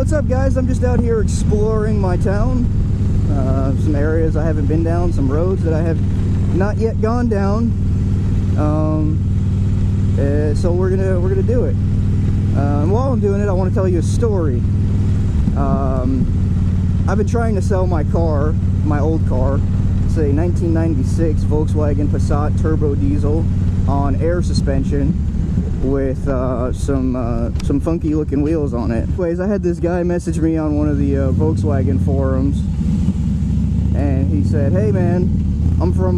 What's up, guys? I'm just out here exploring my town. Some areas I haven't been down, some roads that I have not yet gone down. So we're gonna do it. And while I'm doing it, I want to tell you a story. I've been trying to sell my car, my old car. It's a 1996 Volkswagen Passat turbo diesel on air suspension with some funky looking wheels on it. Anyways, I had this guy message me on one of the Volkswagen forums, and he said, "Hey man, I'm from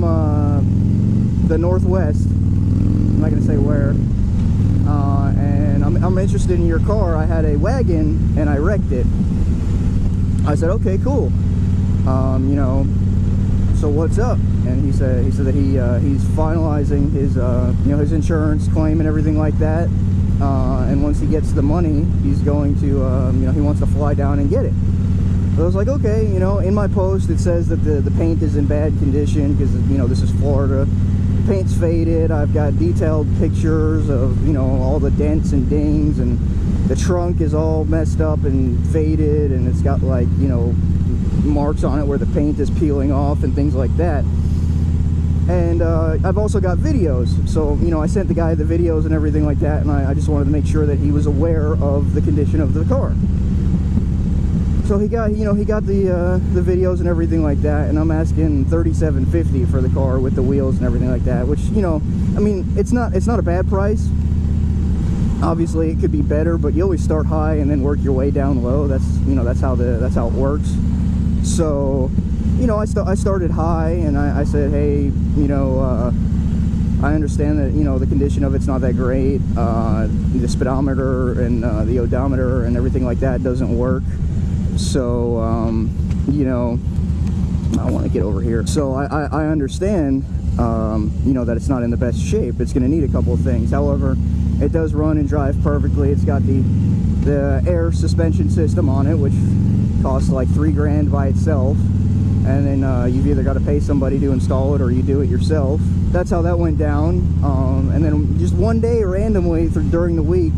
the Northwest. I'm not gonna say where, and I'm interested in your car. I had a wagon and I wrecked it." I said, "Okay, cool. You know, so what's up?" And he said that he's finalizing his you know, his insurance claim and everything like that. And once he gets the money, he's going to you know, he wants to fly down and get it. So I was like, okay, you know, in my post it says that the paint is in bad condition because, you know, this is Florida. The paint's faded. I've got detailed pictures of, you know, all the dents and dings, and the trunk is all messed up and faded, and it's got, like, you know, marks on it where the paint is peeling off and things like that. And I've also got videos, so, you know, I sent the guy the videos and everything like that, and I just wanted to make sure that he was aware of the condition of the car. So he got, you know, he got the videos and everything like that, and I'm asking $37.50 for the car with the wheels and everything like that, which, you know, I mean, it's not a bad price. Obviously it could be better, but you always start high and then work your way down low. That's, you know, that's how it works. So, you know, I started high, and I said, hey, you know, I understand that, you know, the condition of it's not that great. The speedometer and the odometer and everything like that doesn't work. So, you know, I want to get over here. So I understand, you know, that it's not in the best shape. It's going to need a couple of things. However, it does run and drive perfectly. It's got the air suspension system on it, which costs like $3 grand by itself. And then you've either got to pay somebody to install it or you do it yourself. That's how that went down. And then just one day randomly during the week,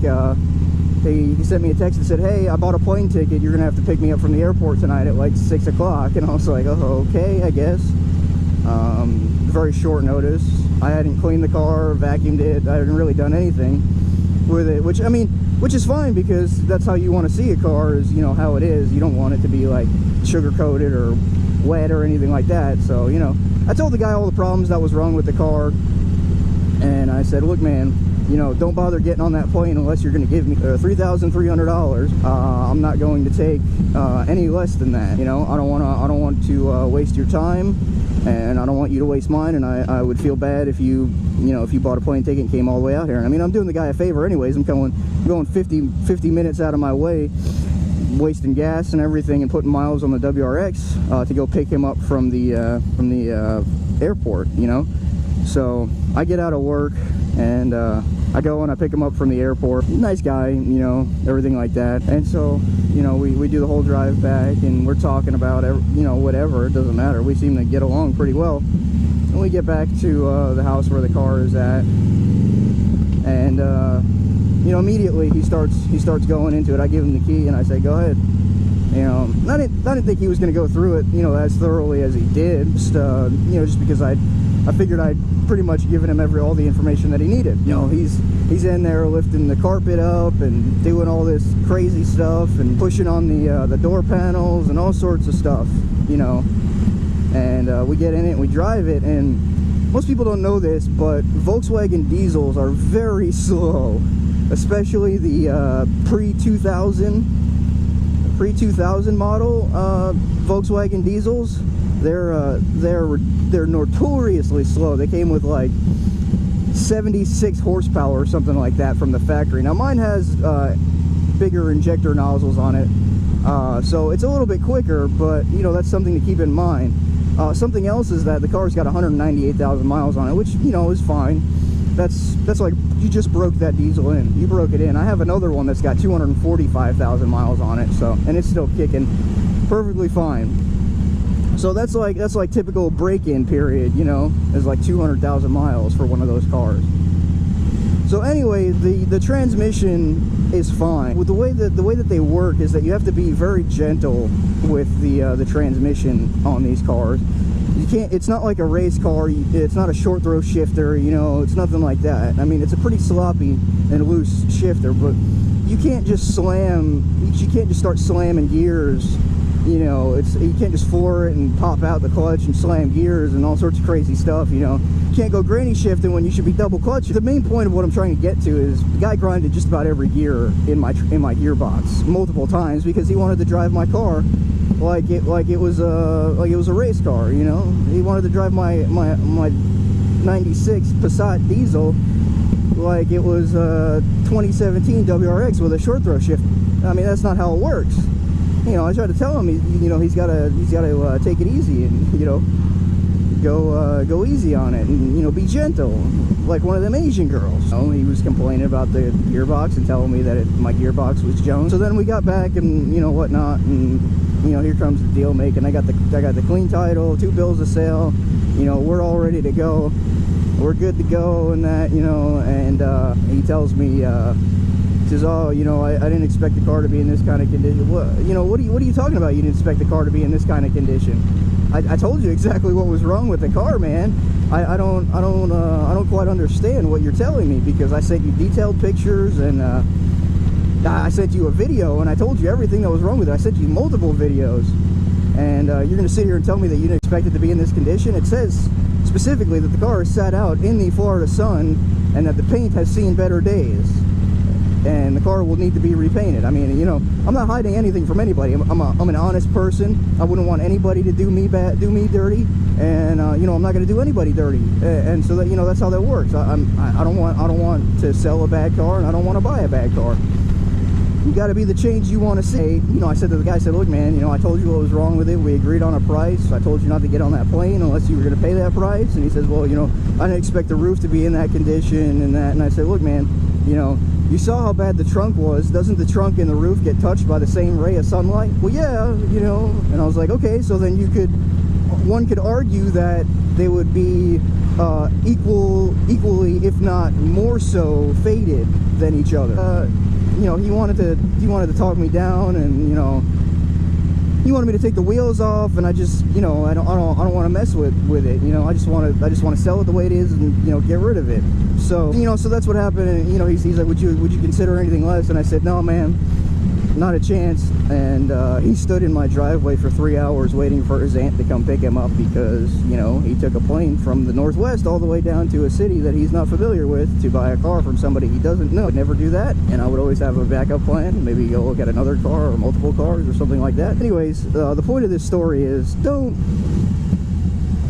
he sent me a text and said, "Hey, I bought a plane ticket. You're gonna have to pick me up from the airport tonight at like 6 o'clock." And I was like, "Oh, okay, I guess." Very short notice. I hadn't cleaned the car, vacuumed it. I hadn't really done anything with it, which, I mean, which is fine, because that's how you want to see a car, is, you know, how it is. You don't want it to be like sugar coated or wet or anything like that. So, you know, I told the guy all the problems that was wrong with the car, and I said, "Look, man, you know, don't bother getting on that plane unless you're going to give me $3,300. I'm not going to take any less than that. You know, I don't want to waste your time, and I don't want you to waste mine. And I would feel bad if you know, if you bought a plane ticket and came all the way out here. And I mean, I'm doing the guy a favor anyways. I'm going 50 minutes out of my way, wasting gas and everything, and putting miles on the WRX to go pick him up from the airport. You know, so I get out of work, and I go and I pick him up from the airport. Nice guy, you know, everything like that. And so, you know, we do the whole drive back, and we're talking about, you know, whatever, it doesn't matter. We seem to get along pretty well. And we get back to the house where the car is at, and you know, immediately he starts going into it. I give him the key and I say, "Go ahead." You know, I didn't think he was going to go through it, you know, as thoroughly as he did. Just, you know, just because I figured I'd pretty much given him all the information that he needed. You know, he's in there lifting the carpet up and doing all this crazy stuff and pushing on the door panels and all sorts of stuff, you know. And we get in it and we drive it, and most people don't know this, but Volkswagen diesels are very slow, especially the pre-2000 model Volkswagen diesels. They're notoriously slow. They came with like 76 horsepower or something like that from the factory. Now mine has bigger injector nozzles on it, so it's a little bit quicker, but, you know, that's something to keep in mind. Something else is that the car's got 198,000 miles on it, which, you know, is fine. That's like, you just broke that diesel in. You broke it in. I have another one that's got 245,000 miles on it, so, and it's still kicking perfectly fine. So that's like typical break-in period, you know, is like 200,000 miles for one of those cars. So anyway, the transmission is fine. With the way that they work is that you have to be very gentle with the transmission on these cars. You can't. It's not like a race car. It's not a short throw shifter. You know, it's nothing like that. I mean, it's a pretty sloppy and loose shifter, but you can't just slam. You can't just start slamming gears. You know, you can't just floor it and pop out the clutch and slam gears and all sorts of crazy stuff. You know, you can't go granny shifting when you should be double clutching. The main point of what I'm trying to get to is the guy grinded just about every gear in my gearbox multiple times because he wanted to drive my car like it was a race car. You know, he wanted to drive my 96 Passat diesel like it was 2017 WRX with a short throw shift. I mean, that's not how it works. You know, I tried to tell him, he's got to take it easy and, you know, go easy on it and, you know, be gentle, like one of them Asian girls. You know, he was complaining about the gearbox and telling me that my gearbox was junk. So then we got back and, you know, whatnot, and, you know, here comes the deal making. I got the clean title, 2 bills of sale. You know, we're all ready to go. We're good to go and that, you know, and he tells me, says, oh, you know, I didn't expect the car to be in this kind of condition. What, you know, what are you talking about? You didn't expect the car to be in this kind of condition. I told you exactly what was wrong with the car, man. I don't quite understand what you're telling me, because I sent you detailed pictures and I sent you a video and I told you everything that was wrong with it. I sent you multiple videos, and you're going to sit here and tell me that you didn't expect it to be in this condition. It says specifically that the car is sat out in the Florida sun and that the paint has seen better days. And the car will need to be repainted. I mean, you know, I'm not hiding anything from anybody. I'm an honest person. I wouldn't want anybody to do me dirty, and you know, I'm not going to do anybody dirty. And so that, you know, that's how that works. I don't want to sell a bad car, and I don't want to buy a bad car. You got to be the change you want to see. You know, I said to the guy, I said, look, man, you know, I told you what was wrong with it. We agreed on a price. I told you not to get on that plane unless you were going to pay that price. And he says, well, you know, I didn't expect the roof to be in that condition and that. And I said, look, man, you know, you saw how bad the trunk was. Doesn't the trunk and the roof get touched by the same ray of sunlight? Well, yeah, you know. And I was like, okay, so then one could argue that they would be equally, if not more so, faded than each other. You know, he wanted to talk me down, and, you know, he wanted me to take the wheels off, and I just, you know, I don't want to mess with it. You know, I just want to sell it the way it is and, you know, get rid of it. So, you know, so that's what happened. And, you know, he's like, would you consider anything less? And I said, no, man, not a chance. And he stood in my driveway for 3 hours waiting for his aunt to come pick him up, because, you know, he took a plane from the Northwest all the way down to a city that he's not familiar with to buy a car from somebody he doesn't know. I'd never do that, and I would always have a backup plan. Maybe go look at another car or multiple cars or something like that. Anyways, the point of this story is don't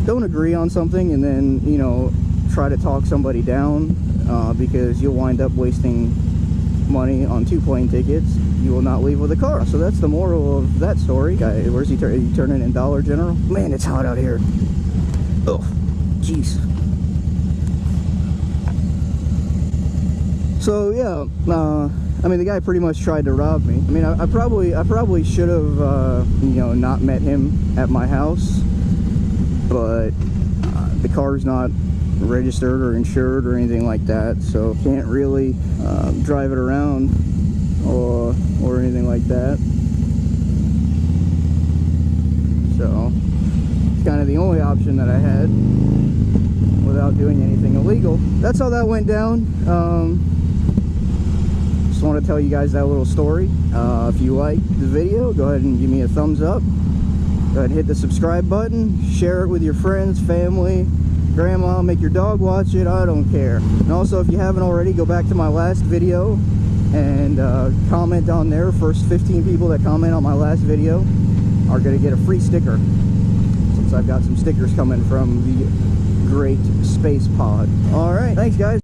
agree on something and then, you know, try to talk somebody down, because you'll wind up wasting money on 2 plane tickets. You will not leave with a car. So that's the moral of that story. Guy, where's he turning in Dollar General? Man, it's hot out here. Oh, jeez. So yeah, I mean, the guy pretty much tried to rob me. I mean, I probably should have, you know, not met him at my house, but the car's not registered or insured or anything like that, so can't really drive it around or anything like that. So it's kind of the only option that I had without doing anything illegal. That's how that went down. Just want to tell you guys that little story. If you liked the video, go ahead and give me a thumbs up. Go ahead and hit the subscribe button. Share it with your friends, family, grandma, make your dog watch it. I don't care. And also, if you haven't already, go back to my last video and comment on there. First 15 people that comment on my last video are going to get a free sticker, since I've got some stickers coming from the Great Space Pod. Alright, thanks guys.